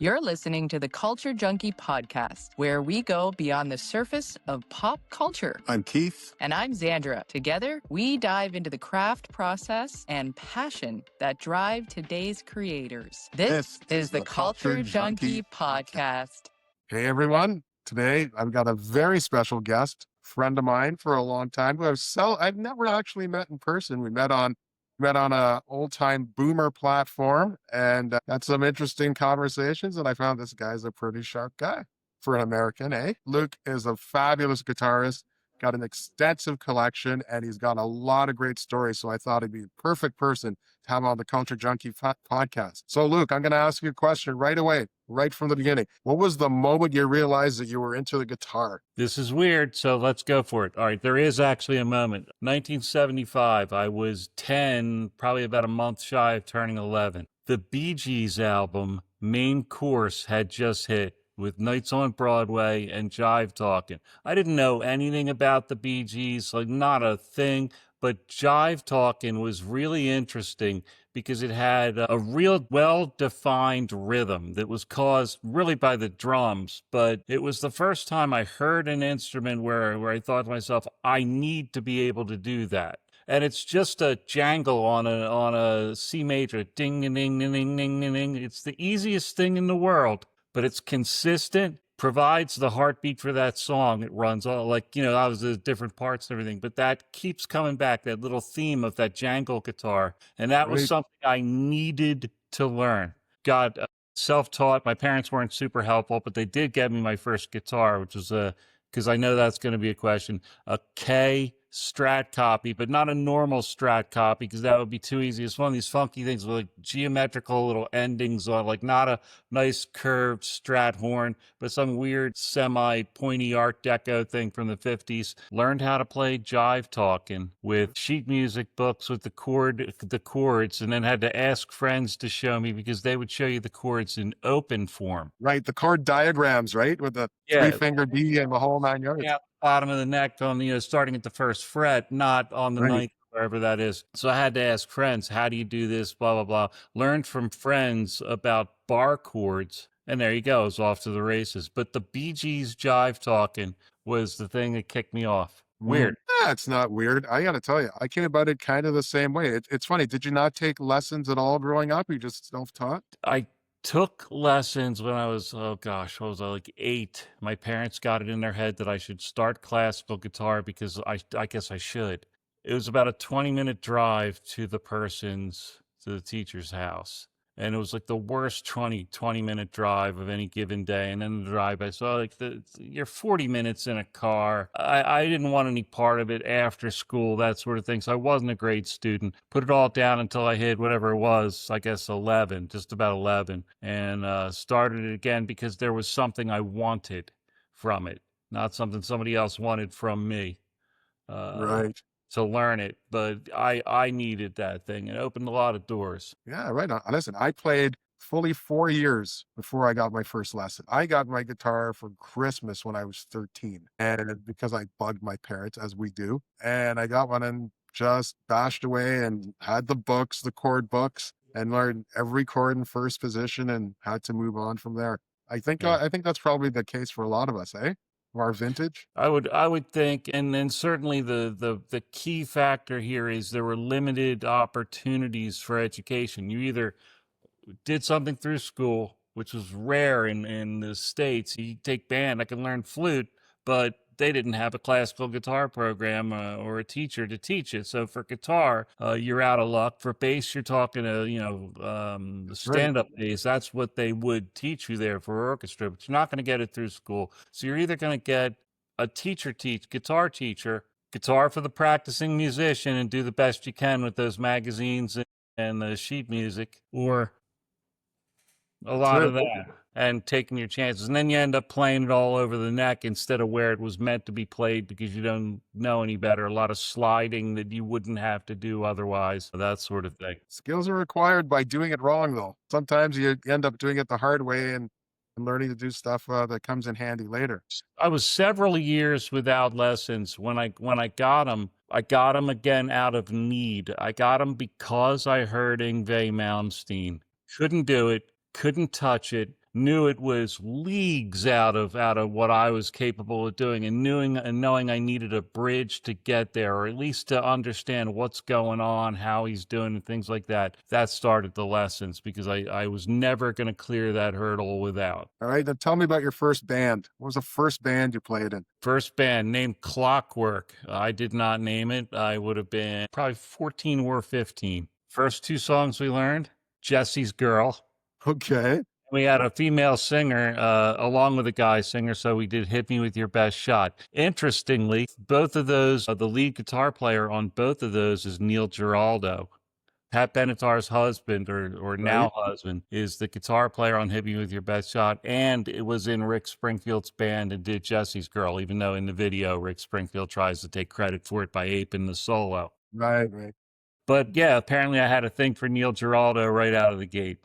You're listening to the Culture Junkie podcast, where we go beyond the surface of pop culture. I'm Keith. And I'm Xandra. Together, we dive into the craft process and passion that drive today's creators. This is the Culture Junkie podcast. Hey, everyone. Today, I've got a very special guest, friend of mine for a long time, who I've never actually met in person. We met on a old-time boomer platform and had some interesting conversations, and I found this guy's a pretty sharp guy for an American, eh? Luke is a fabulous guitarist, got an extensive collection, and he's got a lot of great stories, so I thought he'd be a perfect person to have on the Culture Junkie podcast. So, Luke, I'm going to ask you a question right away, right from the beginning. What was the moment you realized that you were into the guitar? This is weird, so let's go for it. All right, there is actually a moment. 1975, I was 10, probably about a month shy of turning 11. The Bee Gees album, Main Course, had just hit with Nights on Broadway and Jive Talkin. I didn't know anything about the Bee Gees, like not a thing, but Jive Talkin was really interesting because it had a real well-defined rhythm that was caused really by the drums. But it was the first time I heard an instrument where I thought to myself, I need to be able to do that. And it's just a jangle on a C major, ding, ding, ding, ding, ding, ding, ding. It's the easiest thing in the world, but it's consistent, provides the heartbeat for that song. It runs all like, that was the different parts and everything, but that keeps coming back, that little theme of that jangle guitar. And that was something I needed to learn. Got self-taught. My parents weren't super helpful, but they did get me my first guitar, which was because I know that's going to be a question, a K Strat copy, but not a normal Strat copy because that would be too easy. It's one of these funky things with like geometrical little endings on, like not a nice curved Strat horn, but some weird semi-pointy Art Deco thing from the 50s. Learned how to play Jive Talkin with sheet music books with the chords, and then had to ask friends to show me because they would show you the chords in open form. Right, the chord diagrams, right, with the three-finger D and the whole 9 yards. Yeah, bottom of the neck on, starting at the first fret, not on the ninth, wherever that is. So I had to ask friends, how do you do this, blah, blah, blah. Learned from friends about bar chords, and there you go, it was off to the races. But the Bee Gees Jive Talkin was the thing that kicked me off. Weird. It's not weird. I got to tell you, I came about it kind of the same way. It's funny. Did you not take lessons at all growing up? You just self-taught? I took lessons when I was, what was I, like 8. My parents got it in their head that I should start classical guitar because I guess I should. It was about a 20-minute drive to the teacher's house. And it was like the worst 20-minute drive of any given day. And then the drive, I saw like you're 40 minutes in a car. I didn't want any part of it after school, that sort of thing. So I wasn't a great student. Put it all down until I hit whatever it was, I guess 11, just about 11. And started it again because there was something I wanted from it, not something somebody else wanted from me. Right. To learn it, but I needed that thing. It opened a lot of doors. Yeah, right on. Listen, I played fully 4 years before I got my first lesson. I got my guitar for Christmas when I was 13, and because I bugged my parents, as we do, and I got one and just bashed away and had the books, the chord books, and learned every chord in first position and had to move on from there. I think that's probably the case for a lot of us, eh? Our vintage. I would think, and then certainly the key factor here is there were limited opportunities for education. You either did something through school, which was rare in the States. You take band, I can learn flute, but they didn't have a classical guitar program or a teacher to teach it. So for guitar, you're out of luck. For bass, you're talking the stand-up bass. That's what they would teach you there for orchestra, but you're not going to get it through school. So you're either going to get a guitar teacher, guitar for the practicing musician, and do the best you can with those magazines and the sheet music, or a lot of that, and taking your chances. And then you end up playing it all over the neck instead of where it was meant to be played because you don't know any better. A lot of sliding that you wouldn't have to do otherwise, that sort of thing. Skills are acquired by doing it wrong, though. Sometimes you end up doing it the hard way and learning to do stuff that comes in handy later. I was several years without lessons. When I got them, I got them again out of need. I got them because I heard Yngwie Malmsteen. Couldn't do it. Couldn't touch it. knew it was leagues out of what I was capable of doing, and knowing I needed a bridge to get there, or at least to understand what's going on, how he's doing, and things like that. That started the lessons, because I was never going to clear that hurdle without. All right, then tell me about your first band. What was the first band you played in? First band named Clockwork. I did not name it. I would have been probably 14 or 15. First two songs we learned, Jesse's Girl. Okay. We had a female singer along with a guy singer, so we did Hit Me With Your Best Shot. Interestingly, both of those, the lead guitar player on both of those is Neil Giraldo. Pat Benatar's husband, or now husband, is the guitar player on Hit Me With Your Best Shot, and it was in Rick Springfield's band and did Jesse's Girl, even though in the video Rick Springfield tries to take credit for it by aping the solo. Right. But yeah, apparently I had a thing for Neil Giraldo right out of the gate.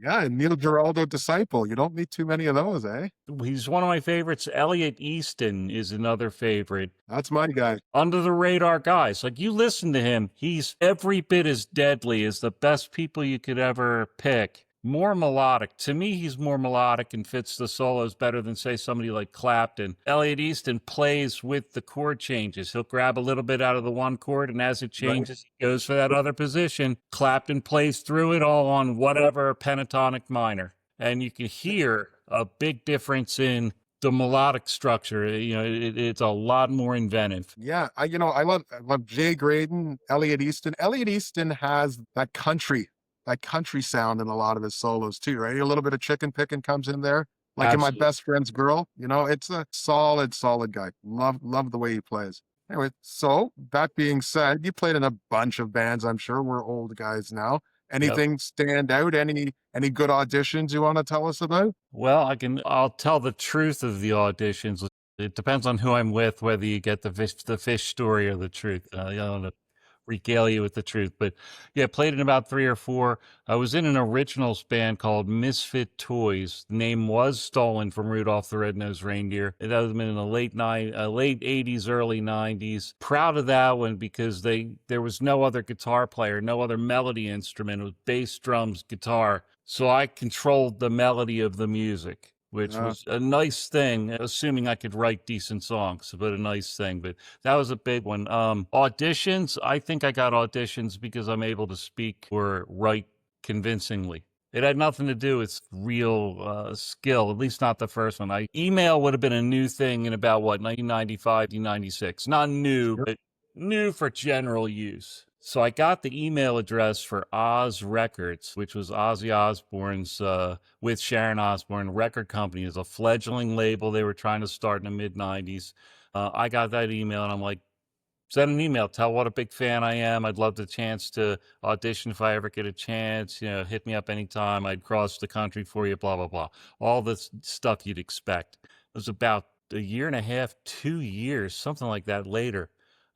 Yeah, Neil Giraldo disciple. You don't meet too many of those, eh? He's one of my favorites. Elliot Easton is another favorite. That's my guy. Under the radar guys. Like, you listen to him, he's every bit as deadly as the best people you could ever pick. More melodic. To me, he's more melodic and fits the solos better than, say, somebody like Clapton. Elliot Easton plays with the chord changes. He'll grab a little bit out of the one chord, and as it changes, he goes for that other position. Clapton plays through it all on whatever pentatonic minor. And you can hear a big difference in the melodic structure. You know, it's a lot more inventive. Yeah, I love Jay Graydon, Elliot Easton. Elliot Easton has that country sound in a lot of his solos too, right? A little bit of chicken picking comes in there. Like Absolutely. In My Best Friend's Girl, it's a solid guy. Love the way he plays. Anyway, so that being said, you played in a bunch of bands, I'm sure. We're old guys now. Anything stand out? Any good auditions you want to tell us about? Well, I'll tell the truth of the auditions. It depends on who I'm with, whether you get the fish story or the truth. I don't know. Regale you with the truth, but yeah, played in about 3 or 4. I was in an originals band called Misfit Toys. The name was stolen from Rudolph the Red-Nosed Reindeer. That was in the late 80s, early 90s. Proud of that one because there was no other guitar player, no other melody instrument. It was bass, drums, guitar. So I controlled the melody of the music, which was a nice thing, assuming I could write decent songs, but a nice thing. But that was a big one. Auditions, I think I got auditions because I'm able to speak or write convincingly. It had nothing to do with real skill, at least not the first one. Email would have been a new thing in about, 1995 to 96. Not new, but new for general use. So I got the email address for Oz Records, which was Ozzy Osbourne's, with Sharon Osbourne record company. It's a fledgling label they were trying to start in the mid-90s. I got that email, and I'm like, send an email, tell what a big fan I am. I'd love the chance to audition if I ever get a chance. Hit me up anytime. I'd cross the country for you, blah, blah, blah. All the stuff you'd expect. It was about a year and a half, 2 years, something like that later.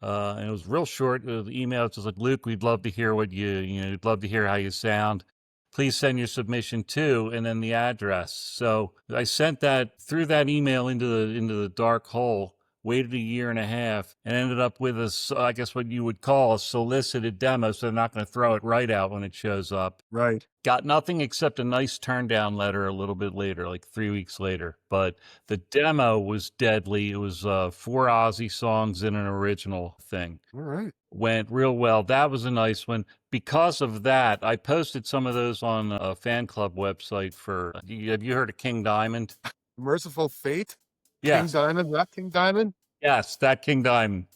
And it was real short. The email was just like, Luke, we'd love to hear we'd love to hear how you sound. Please send your submission to, and then the address. So I sent that through that email into the dark hole, waited a year and a half, and ended up with I guess what you would call a solicited demo. So they're not going to throw it right out when it shows up. Right. Got nothing except a nice turn down letter a little bit later, like 3 weeks later. But the demo was deadly. It was 4 Ozzy songs in an original thing. All right. Went real well. That was a nice one. Because of that, I posted some of those on a fan club website for, have you heard of King Diamond? Merciful Fate? Yes. King Diamond? That King Diamond? Yes, that King Diamond.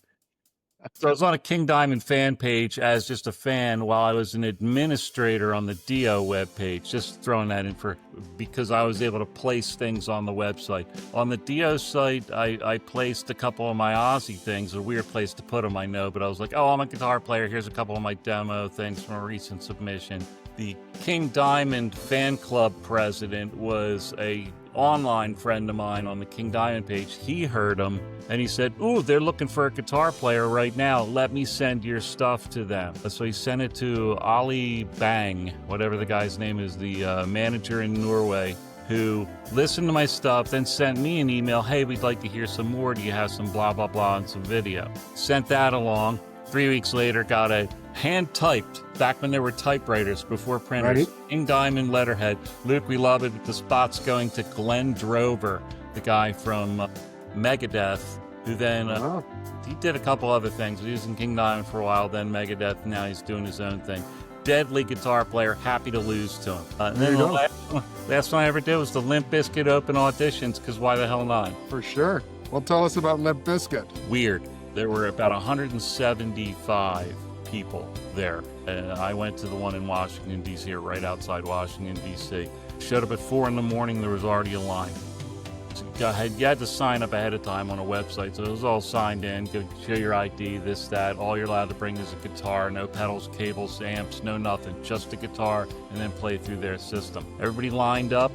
So I was on a King Diamond fan page as just a fan while I was an administrator on the Dio webpage. Just throwing that in because I was able to place things on the website. On the Dio site, I placed a couple of my Ozzy things. A weird place to put them, I know, but I was like, oh, I'm a guitar player. Here's a couple of my demo things from a recent submission. The King Diamond fan club president was a online friend of mine on the King Diamond page. He heard them and he said, ooh, they're looking for a guitar player right now. Let me send your stuff to them. So he sent it to Ali Bang, whatever the guy's name is, the manager in Norway, who listened to my stuff, then sent me an email. Hey, we'd like to hear some more. Do you have some blah, blah, blah, and some video? Sent that along. 3 weeks later, got a hand-typed, back when there were typewriters before printers, King Diamond letterhead. Luke, we love it. The spot's going to Glenn Drover, the guy from Megadeth, who then he did a couple other things. He was in King Diamond for a while, then Megadeth. Now he's doing his own thing. Deadly guitar player, happy to lose to him. And then the last one I ever did was the Limp Bizkit open auditions, because why the hell not? For sure. Well, tell us about Limp Bizkit. Weird. There were about 175 people there. I went to the one in Washington, D.C., or right outside Washington, D.C. Showed up at 4 in the morning. There was already a line. You had to sign up ahead of time on a website, so it was all signed in. Go show your ID, this, that. All you're allowed to bring is a guitar, no pedals, cables, amps, no nothing, just a guitar, and then play through their system. Everybody lined up.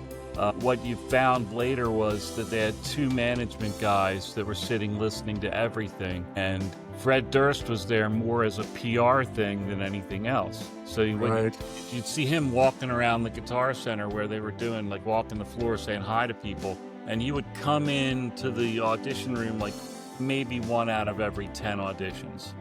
What you found later was that they had 2 management guys that were sitting listening to everything, and Fred Durst was there more as a PR thing than anything else. So you'd see him walking around the Guitar Center where they were doing, like, walking the floor saying hi to people. And you would come into the audition room like maybe 1 out of every 10 auditions.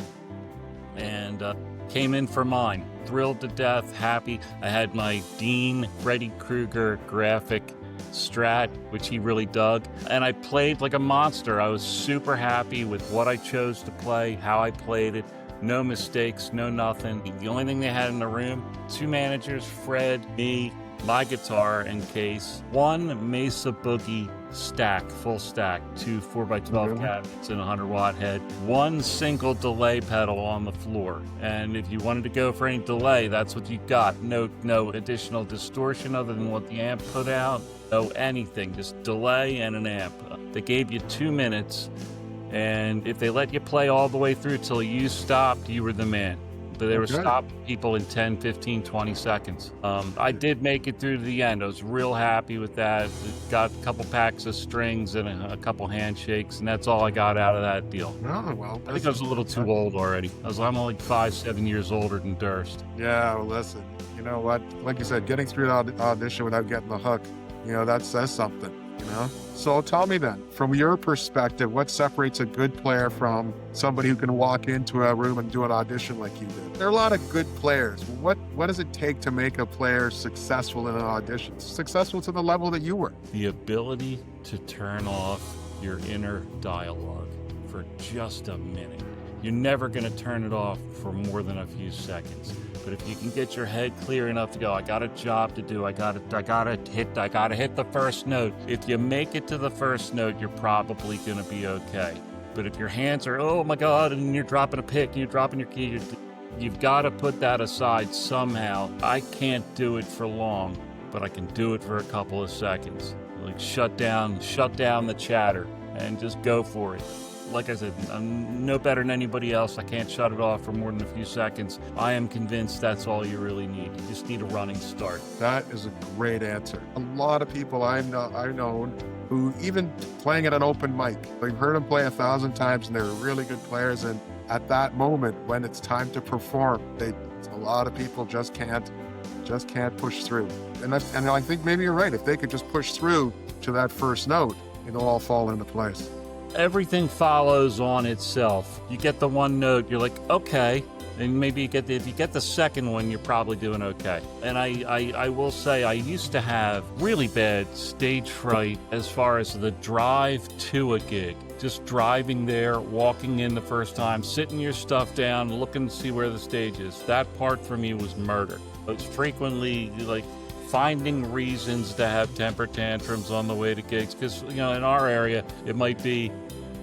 And came in for mine. Thrilled to death, happy. I had my Dean Freddy Krueger graphic Strat, which he really dug. And I played like a monster. I was super happy with what I chose to play, how I played it. No mistakes, no nothing. The only thing they had in the room, 2 managers, Fred, me, my guitar and case, 1 Mesa Boogie stack, full stack, 2 4x12 cabinets and a 100-watt head, 1 single delay pedal on the floor. And if you wanted to go for any delay, that's what you got. No additional distortion other than what the amp put out. No anything, just delay and an amp. They gave you 2 minutes, and if they let you play all the way through till you stopped, you were the man. They were stopping people in 10, 15, 20 seconds. I did make it through to the end. I was real happy with that. Got a couple packs of strings and a couple handshakes, and that's all I got out of that deal. Oh, well. I think I was a little too old already. I'm only 5-7 years older than Durst. Yeah, well, listen. You know what? Like you said, getting through the audition without getting the hook, that says something, So tell me then, from your perspective, what separates a good player from somebody who can walk into a room and do an audition like you did? There are a lot of good players. What does it take to make a player successful in an audition? Successful to the level that you were? The ability to turn off your inner dialogue for just a minute. You're never going to turn it off for more than a few seconds. But if you can get your head clear enough to go, I got a job to do. I gotta hit the first note. If you make it to the first note, you're probably gonna be okay. But if your hands are, oh my God, and you're dropping a pick, and you're dropping your key, you've got to put that aside somehow. I can't do it for long, but I can do it for a couple of seconds. Like shut down the chatter and just go for it. Like I said, I'm no better than anybody else. I can't shut it off for more than a few seconds. I am convinced that's all you really need. You just need a running start. That is a great answer. A lot of people I've known who, even playing at an open mic, they've heard them play 1,000 times and they're really good players. And at that moment, when it's time to perform, a lot of people just can't push through. And I think maybe you're right. If they could just push through to that first note, it'll all fall into place. Everything follows on itself. You get the one note, you're like, okay. And maybe if you get the second one, you're probably doing okay. And I will say, I used to have really bad stage fright as far as the drive to a gig. Just driving there, walking in the first time, sitting your stuff down, looking to see where the stage is. That part for me was murder. It's frequently like finding reasons to have temper tantrums on the way to gigs. Because, in our area, it might be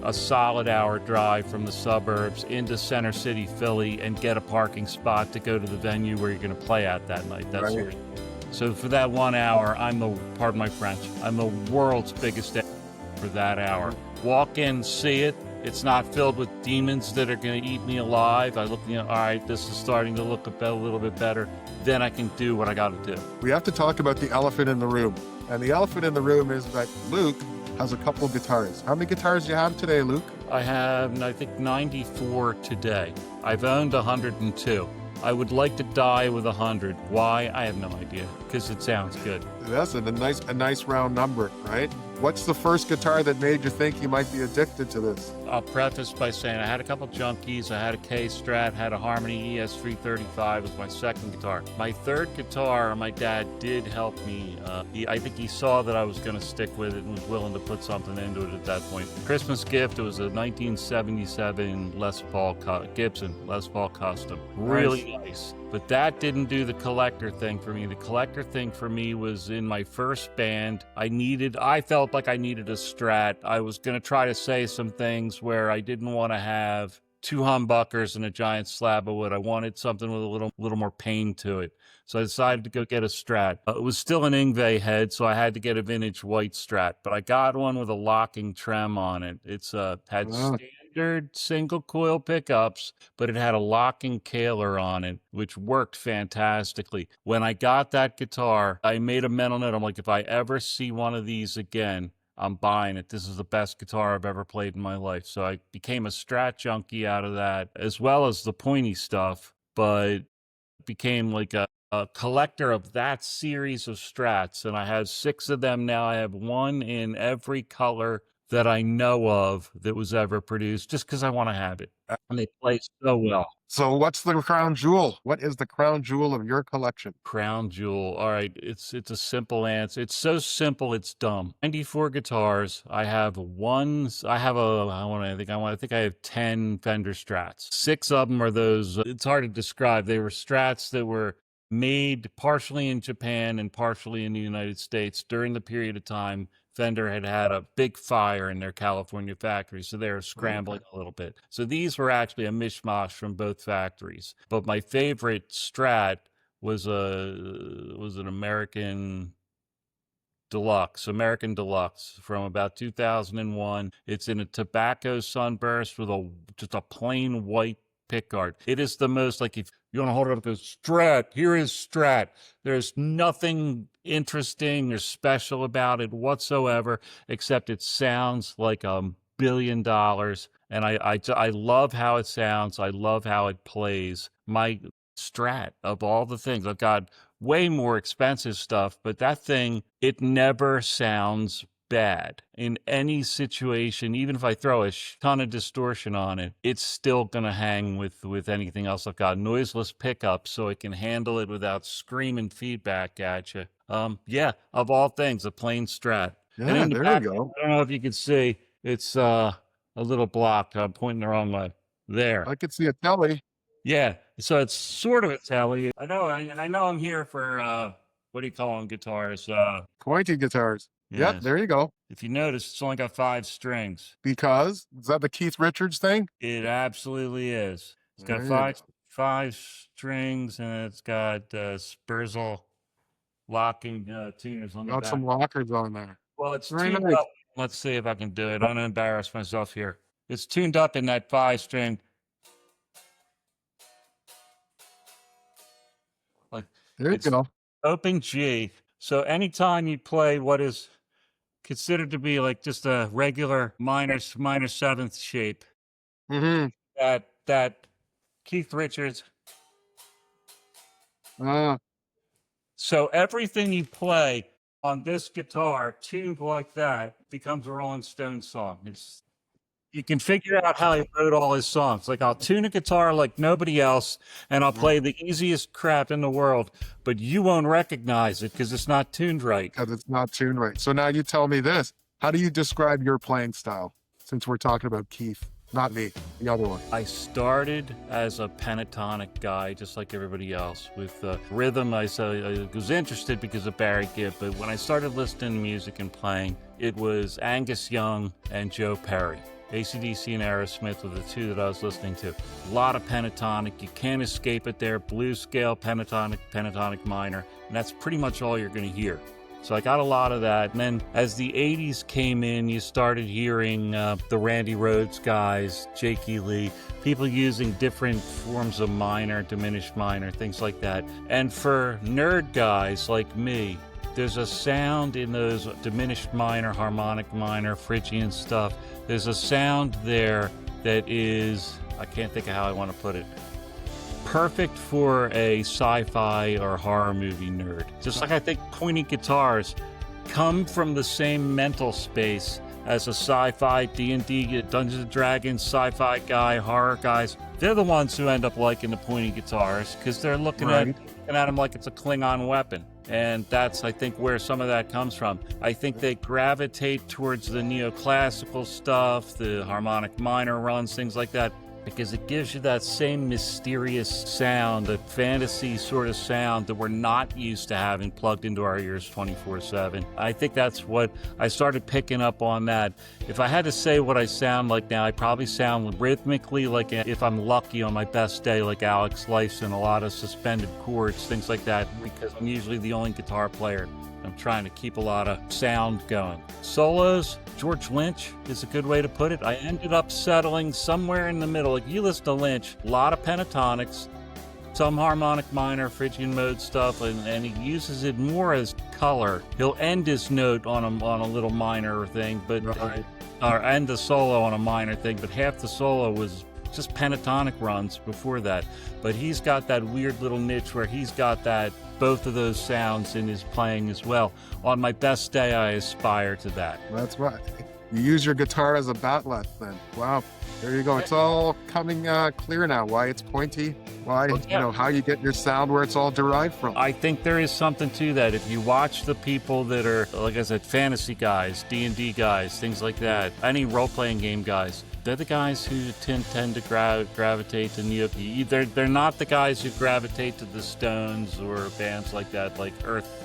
a solid hour drive from the suburbs into Center City, Philly, and get a parking spot to go to the venue where you're going to play at that night. That's right. So for that 1 hour, pardon my French, I'm the world's biggest for that hour. Walk in, see it. It's not filled with demons that are going to eat me alive. I look, all right, this is starting to look a little bit better. Then I can do what I got to do. We have to talk about the elephant in the room. And the elephant in the room is that Luke has a couple of guitars. How many guitars do you have today, Luke? I have, I think, 94 today. I've owned 102. I would like to die with 100. Why? I have no idea, because it sounds good. That's a nice round number, right? What's the first guitar that made you think you might be addicted to this? I'll preface by saying I had a couple junkies. I had a K-Strat, had a Harmony ES335 was my second guitar. My third guitar, my dad did help me. I think he saw that I was going to stick with it and was willing to put something into it at that point. Christmas gift, it was a 1977 Gibson Les Paul Custom. Really nice. But that didn't do the collector thing for me. The collector thing for me was in my first band. I felt like I needed a Strat. I was going to try to say some things where I didn't want to have two humbuckers and a giant slab of wood. I wanted something with a little more pain to it. So I decided to go get a Strat. It was still an Yngwie head, so I had to get a vintage white Strat. But I got one with a locking trem on it. It's had standard single coil pickups, but it had a locking Kaler on it, which worked fantastically. When I got that guitar, I made a mental note. I'm like, if I ever see one of these again, I'm buying it. This is the best guitar I've ever played in my life. So I became a Strat junkie out of that, as well as the pointy stuff, but became like a collector of that series of Strats. And I have 6 of them now. I have one in every color that I know of that was ever produced, just because I want to have it. And they play so well. So what's the crown jewel? What is the crown jewel of your collection? Crown jewel. All right. It's a simple answer. It's so simple, it's dumb. 94 guitars. I have I think I have 10 Fender Strats. 6 of them are those, it's hard to describe. They were Strats that were made partially in Japan and partially in the United States during the period of time Fender had a big fire in their California factory, so they were scrambling a little bit. So these were actually a mishmash from both factories. But my favorite Strat was an American Deluxe from about 2001. It's in a tobacco sunburst with just a plain white pickguard. It is the most, like, if you want to hold it up to Strat, here is Strat. There's nothing interesting or special about it whatsoever, except it sounds like $1 billion. And I love how it sounds. I love how it plays. My Strat, of all the things, I've got way more expensive stuff, but that thing, it never sounds bad in any situation. Even if I throw a ton of distortion on it, it's still gonna hang with anything else. I've got noiseless pickups, so it can handle it without screaming feedback at you. Of all things, a plain Strat. Yeah, and there you go. I don't know if you can see, it's a little blocked. I'm pointing the wrong way. There. I could see a telly. Yeah, so it's sort of a telly. I know I'm here for what do you call them guitars? Pointy guitars. Yes. Yep, there you go. If you notice, it's only got 5 strings. Because? Is that the Keith Richards thing? It absolutely is. It's got There five strings, and it's got Spurzl locking tuners on the back. Got some lockers on there. Well, it's Very tuned nice. up. Let's see if I can do it. I'm going to embarrass myself here. It's tuned up in that 5-string. Like, there you go. Open G. So anytime you play what is considered to be like just a regular minor 7th shape, that Keith Richards. So everything you play on this guitar tuned like that becomes a Rolling Stones song. You can figure out how he wrote all his songs. Like, I'll tune a guitar like nobody else, and I'll play the easiest crap in the world, but you won't recognize it because it's not tuned right. Because it's not tuned right. So now you tell me this. How do you describe your playing style? Since we're talking about Keith, not me, the other one. I started as a pentatonic guy, just like everybody else. With rhythm, I was interested because of Barry Gibb, but when I started listening to music and playing, it was Angus Young and Joe Perry. AC/DC and Aerosmith were the 2 that I was listening to. A lot of pentatonic. You can't escape it there. Blues scale, pentatonic minor. And that's pretty much all you're going to hear. So I got a lot of that. And then as the 80s came in, you started hearing the Randy Rhoads guys, Jakey Lee, people using different forms of minor, diminished minor, things like that. And for nerd guys like me, there's a sound in those diminished minor, harmonic minor, Phrygian stuff. There's a sound there that is, I can't think of how I want to put it, perfect for a sci-fi or horror movie nerd. Just like I think pointy guitars come from the same mental space as a sci-fi, D&D, Dungeons & Dragons, sci-fi guy, horror guys. They're the ones who end up liking the pointy guitars because they're looking at them like it's a Klingon weapon. And that's, I think, where some of that comes from. I think they gravitate towards the neoclassical stuff, the harmonic minor runs, things like that, because it gives you that same mysterious sound, that fantasy sort of sound that we're not used to having plugged into our ears 24/7. I think that's what I started picking up on that. If I had to say what I sound like now, I probably sound rhythmically like, if I'm lucky on my best day, like Alex Lifeson, a lot of suspended chords, things like that, because I'm usually the only guitar player. I'm trying to keep a lot of sound going. Solos, George Lynch is a good way to put it. I ended up settling somewhere in the middle. Like, you listen to Lynch, a lot of pentatonics, some harmonic minor, Phrygian mode stuff, and he uses it more as color. He'll end his note on a little minor thing, but or end the solo on a minor thing, but half the solo was just pentatonic runs before that. But he's got that weird little niche where he's got that both of those sounds in his playing as well. On my best day, I aspire to that. That's right. You use your guitar as a batlet then. Wow. There you go. It's all coming clear now. Why it's pointy, why, you know, how you get your sound, where it's all derived from. I think there is something to that. If you watch the people that are, like I said, fantasy guys, D&D guys, things like that, any role-playing game guys, they're the guys who tend to gravitate to neo. They're not the guys who gravitate to the Stones or bands like that, like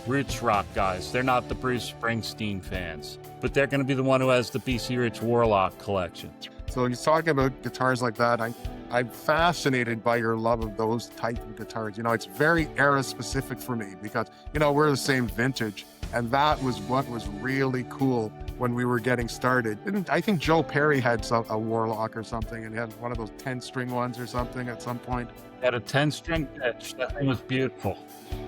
roots rock guys. They're not the Bruce Springsteen fans, but they're going to be the one who has the BC Rich Warlock collection. So you're talking about guitars like that. I'm fascinated by your love of those type of guitars. You know, it's very era specific for me because, you know, we're the same vintage, and that was what was really cool when we were getting started. I think Joe Perry had a Warlock or something, and he had one of those 10-string ones or something at some point. He had a 10-string pitch. That thing was beautiful.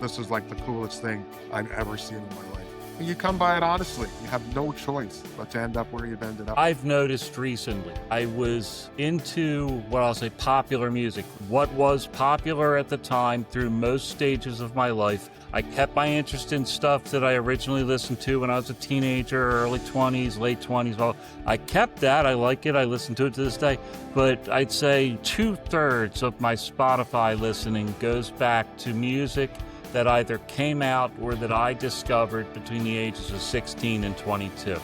This was like the coolest thing I've ever seen in my life. You come by it honestly. You have no choice but to end up where you've ended up. I've noticed recently, I was into what I'll say popular music. What was popular at the time through most stages of my life. I kept my interest in stuff that I originally listened to when I was a teenager, early 20s, late 20s. Well, I kept that. I like it. I listen to it to this day. But I'd say 2/3 of my Spotify listening goes back to music that either came out or that I discovered between the ages of 16 and 22.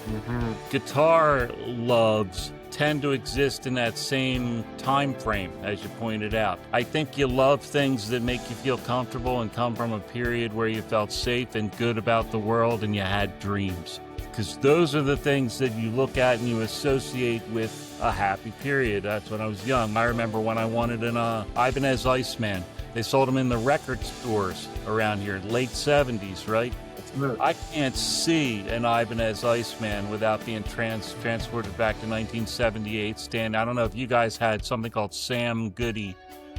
Guitar loves tend to exist in that same time frame, as you pointed out. I think you love things that make you feel comfortable and come from a period where you felt safe and good about the world and you had dreams. Because those are the things that you look at and you associate with a happy period. That's when I was young. I remember when I wanted an Ibanez Iceman. They sold them in the record stores around here, late 70s, right? I can't see an Ibanez Iceman without being transported back to 1978 stand. I don't know if you guys had something called Sam Goody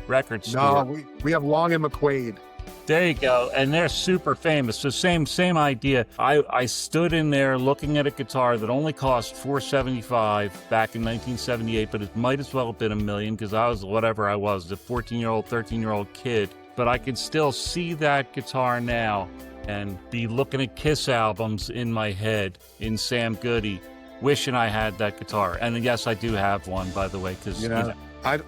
record store. No, we have Long and McQuaid. There you go. And they're super famous. So same idea. I stood in there looking at a guitar that only cost $475 back in 1978, but it might as well have been $1 million because I was whatever I was, a 14-year-old, 13-year-old kid. But I can still see that guitar now and be looking at Kiss albums in my head in Sam Goody, wishing I had that guitar. And yes, I do have one, by the way, because I've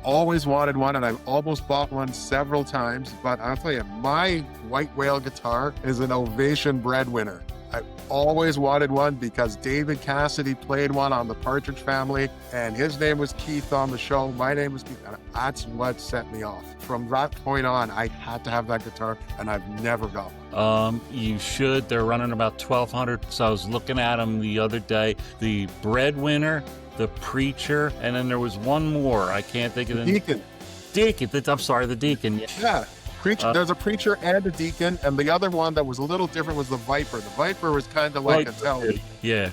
always wanted one, and I've almost bought one several times, but I'll tell you, my White Whale guitar is an Ovation breadwinner. I've always wanted one because David Cassidy played one on the Partridge Family, and his name was Keith on the show. My name was Keith, and that's what set me off. From that point on, I had to have that guitar, and I've never got one. You should. They're running about $1,200. So I was looking at them the other day. The Breadwinner, the Preacher, and then there was one more. I can't think of the Deacon. I'm sorry, the Deacon. Yeah. Preacher. There's a Preacher and a Deacon, and the other one that was a little different was the Viper. The Viper was kind of like a Tele. Yeah.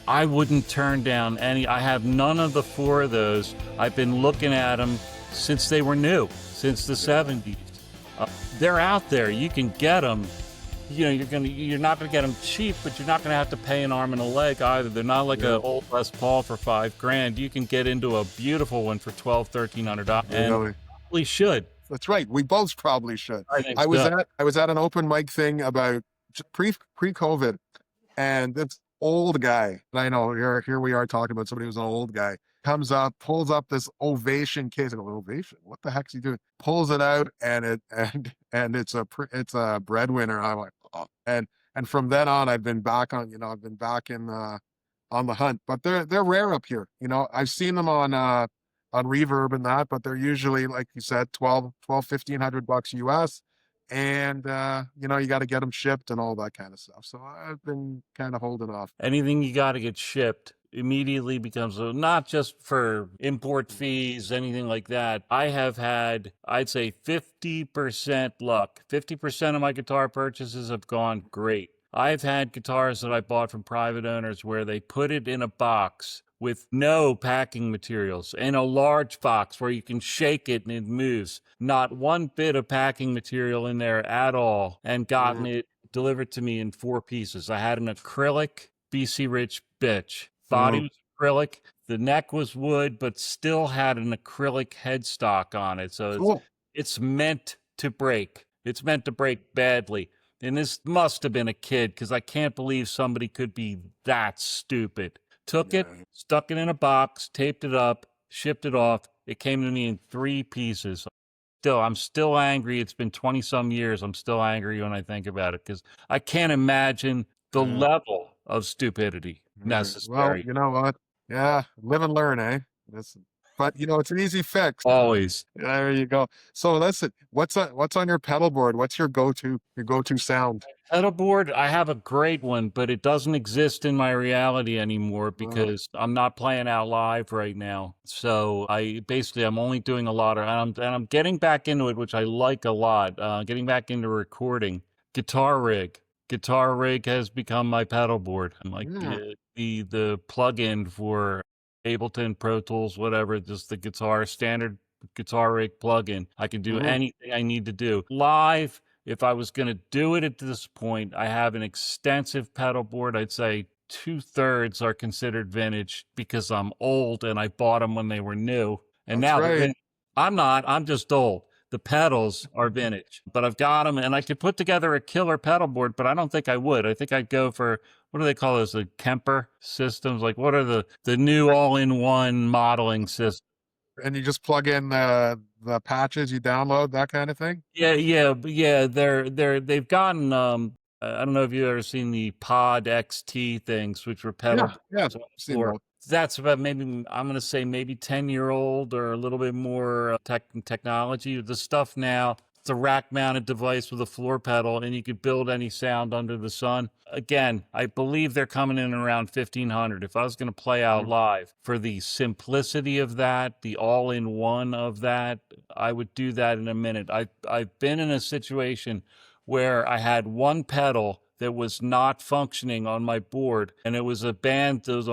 I wouldn't turn down any. I have none of the four of those. I've been looking at them since they were new, since the 70s. They're out there. You can get them. You know, you're not gonna get them cheap, but you're not gonna have to pay an arm and a leg either. They're not like an old Les Paul for $5,000. You can get into a beautiful one for $1,200, $1,300, and probably should. That's right. We both probably should. I think I was so. at an open mic thing about pre-COVID, and this old guy, and I know here we are talking about somebody who's an old guy, comes up, pulls up this Ovation case. I go, Ovation? What the heck's he doing? Pulls it out, and it's a breadwinner. I'm like, oh. And from then on, I've been back on. I've been back in on the hunt. But they're rare up here. I've seen them on Reverb and that, but they're usually, like you said, 1500 bucks US. And, you got to get them shipped and all that kind of stuff. So I've been kind of holding off. Anything you got to get shipped immediately becomes not just for import fees, anything like that. I have had, I'd say 50% luck. 50% of my guitar purchases have gone great. I've had guitars that I bought from private owners where they put it in a box with no packing materials, in a large box where you can shake it and it moves. Not one bit of packing material in there at all, and gotten it delivered to me in 4 pieces. I had an acrylic BC Rich bitch. Body was acrylic. The neck was wood, but still had an acrylic headstock on it. So it's meant to break. It's meant to break badly. And this must have been a kid, because I can't believe somebody could be that stupid. Took it, stuck it in a box, taped it up, shipped it off. It came to me in 3 pieces. I'm still angry. It's been 20 some years. I'm still angry when I think about it, because I can't imagine the level of stupidity necessary. Well, you know what? Yeah, live and learn, eh? But it's an easy fix. Always. There you go. So listen, what's on your pedal board? What's your go-to sound? Pedal board, I have a great one, but it doesn't exist in my reality anymore because I'm not playing out live right now. So I'm only doing a lot of, and I'm getting back into it, which I like a lot. Getting back into recording. Guitar Rig. Guitar Rig has become my pedal board. I'm like the plug-in for Ableton, Pro Tools, whatever, just the standard Guitar Rig plugin. I can do anything I need to do. Live, if I was going to do it at this point, I have an extensive pedal board. I'd say 2/3 are considered vintage because I'm old and I bought them when they were new. And now they're vintage. I'm not. I'm just old. The pedals are vintage, but I've got them, and I could put together a killer pedal board, but I don't think I would. I think I'd go for, what do they call those? The Kemper systems? Like, what are the new all-in-one modeling systems? And you just plug in the patches you download, that kind of thing? Yeah. They've gotten, I don't know if you've ever seen the Pod XT things, which were pedal. Yeah, seen those. That's about maybe, I'm going to say maybe 10-year-old or a little bit more technology. The stuff now, it's a rack-mounted device with a floor pedal, and you could build any sound under the sun. Again, I believe they're coming in around 1,500. If I was going to play out live, for the simplicity of that, the all-in-one of that, I would do that in a minute. I've been in a situation where I had one pedal that was not functioning on my board. And it was a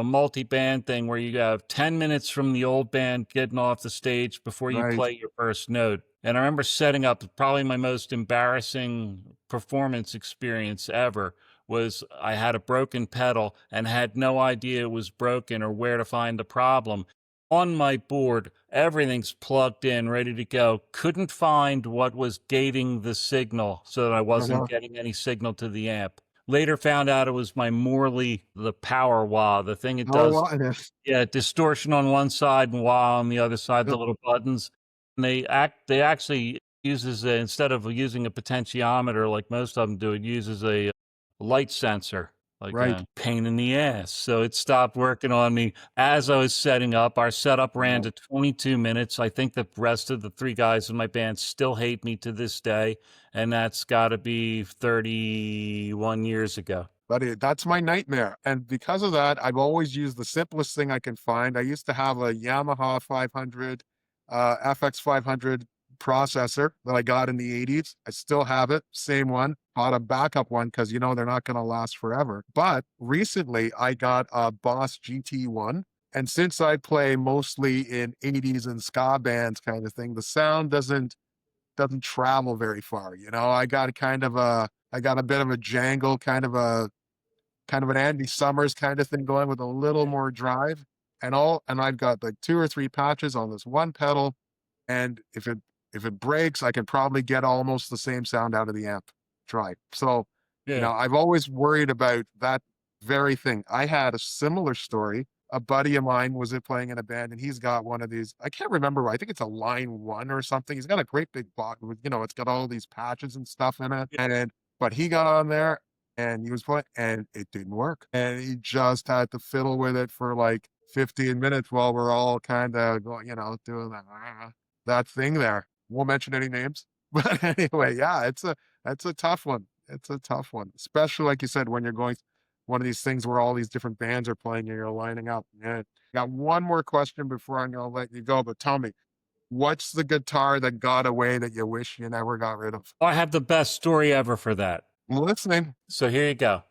multi-band thing where you have 10 minutes from the old band getting off the stage before you play your first note. And I remember setting up, probably my most embarrassing performance experience ever was I had a broken pedal and had no idea it was broken or where to find the problem. On my board, everything's plugged in, ready to go. Couldn't find what was gating the signal so that I wasn't getting any signal to the amp. Later found out it was my Morley, the power wah, the thing it does. Distortion on one side and wah on the other side, the little buttons. And they actually uses instead of using a potentiometer like most of them do, it uses a light sensor. A pain in the ass. So it stopped working on me as I was setting up. Our setup ran to 22 minutes. I think the rest of the 3 guys in my band still hate me to this day. And that's got to be 31 years ago. But that's my nightmare. And because of that, I've always used the simplest thing I can find. I used to have a Yamaha 500, FX 500 processor that I got in the 80s. I still have it, same one. Bought a backup one because they're not going to last forever. But recently I got a Boss GT1, and since I play mostly in 80s and ska bands kind of thing, the sound doesn't travel very far. I got a bit of a jangle, kind of an Andy Summers kind of thing going with a little more drive, and I've got like 2 or 3 patches on this one pedal. And if if it breaks, I can probably get almost the same sound out of the amp. Try. So, Yeah. I've always worried about that very thing. I had a similar story. A buddy of mine was playing in a band, and he's got one of these. I can't remember. I think it's a Line 1 or something. He's got a great big box with, it's got all these patches and stuff in it. But he got on there and he was playing, and it didn't work. And he just had to fiddle with it for like 15 minutes while we're all kind of going, doing that thing there. Won't mention any names, but anyway, yeah, that's a tough one. It's a tough one, especially like you said, when you're going one of these things where all these different bands are playing and you're lining up. Yeah. Got one more question before I'm going to let you go, but tell me, what's the guitar that got away that you wish you never got rid of? I have the best story ever for that. I'm listening. So here you go.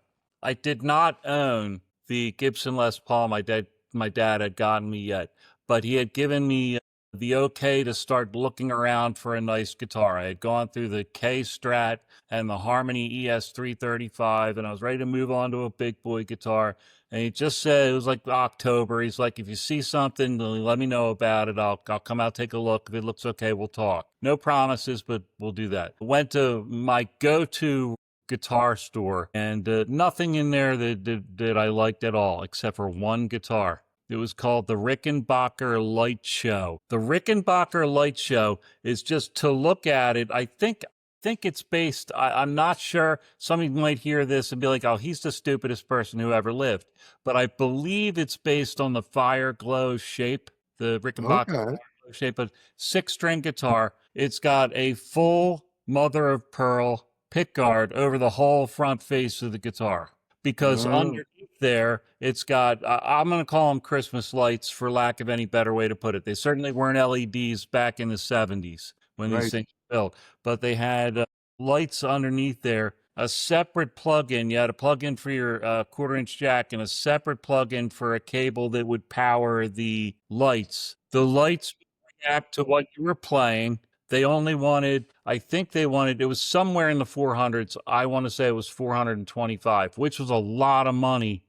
I did not own the Gibson Les Paul my dad had gotten me yet, but he had given me the okay to start looking around for a nice guitar. I had gone through the K Strat and the Harmony ES 335, and I was ready to move on to a big boy guitar. And he just said, it was like October. He's like, if you see something, let me know about it. I'll come out, take a look. If it looks okay, we'll talk. No promises, but we'll do that. Went to my go-to guitar store, and nothing in there that I liked at all, except for one guitar. It was called the Rickenbacker Light Show. The Rickenbacker Light Show is, just to look at it, I think it's based, I'm not sure. Somebody might hear this and be like, oh, he's the stupidest person who ever lived. But I believe it's based on the Fire Glow shape, the Rickenbacker shape, a 6-string guitar. It's got a full mother of pearl pickguard over the whole front face of the guitar, because underneath there, it's got, I'm going to call them Christmas lights for lack of any better way to put it. They certainly weren't LEDs back in the 70s when these things were built, but they had lights underneath there, a separate plug-in. You had a plug-in for your 1/4-inch jack and a separate plug-in for a cable that would power the lights. The lights would react to what you were playing. They only wanted, it was somewhere in the 400s. I want to say it was 425, which was a lot of money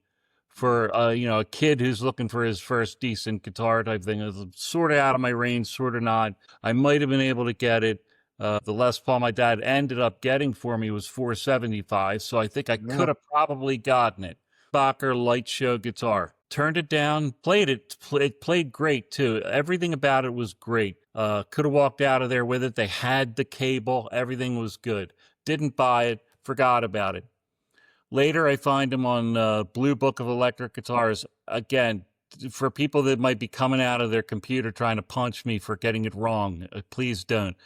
for, a kid who's looking for his first decent guitar type thing. It was sort of out of my range, sort of not. I might have been able to get it. The Les Paul my dad ended up getting for me was 475, so I think I could have probably gotten it. Bacher Light Show guitar. Turned it down, played it. It played great too. Everything about it was great. Could have walked out of there with it. They had the cable. Everything was good. Didn't buy it. Forgot about it. Later, I find him on Blue Book of Electric Guitars. Again, for people that might be coming out of their computer trying to punch me for getting it wrong, please don't.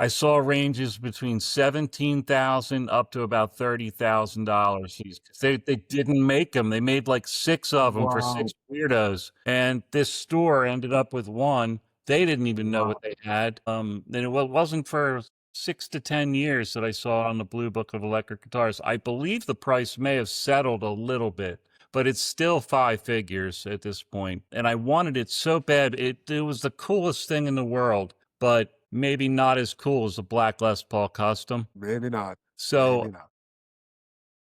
I saw ranges between $17,000 up to about $30,000. They didn't make them. They made like 6 of them for 6 weirdos. And this store ended up with one. They didn't even know what they had. And it wasn't for 6 to 10 years that I saw it on the Blue Book of Electric Guitars. I believe the price may have settled a little bit, but it's still 5 figures at this point. And I wanted it so bad. It was the coolest thing in the world, but maybe not as cool as the Black Les Paul Custom. Maybe not. So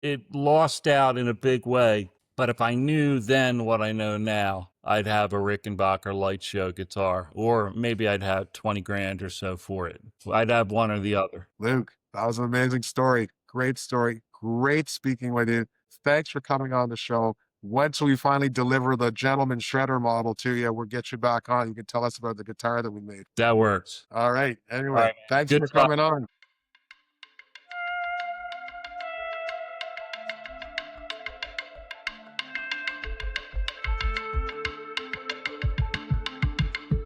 it lost out in a big way. But if I knew then what I know now, I'd have a Rickenbacker Light Show guitar, or maybe I'd have 20 grand or so for it. I'd have one or the other. Luke, that was an amazing story. Great story. Great speaking with you. Thanks for coming on the show. Once we finally deliver the Gentleman Shredder model to you, we'll get you back on. You can tell us about the guitar that we made. That works. All right. Anyway, thanks for coming on.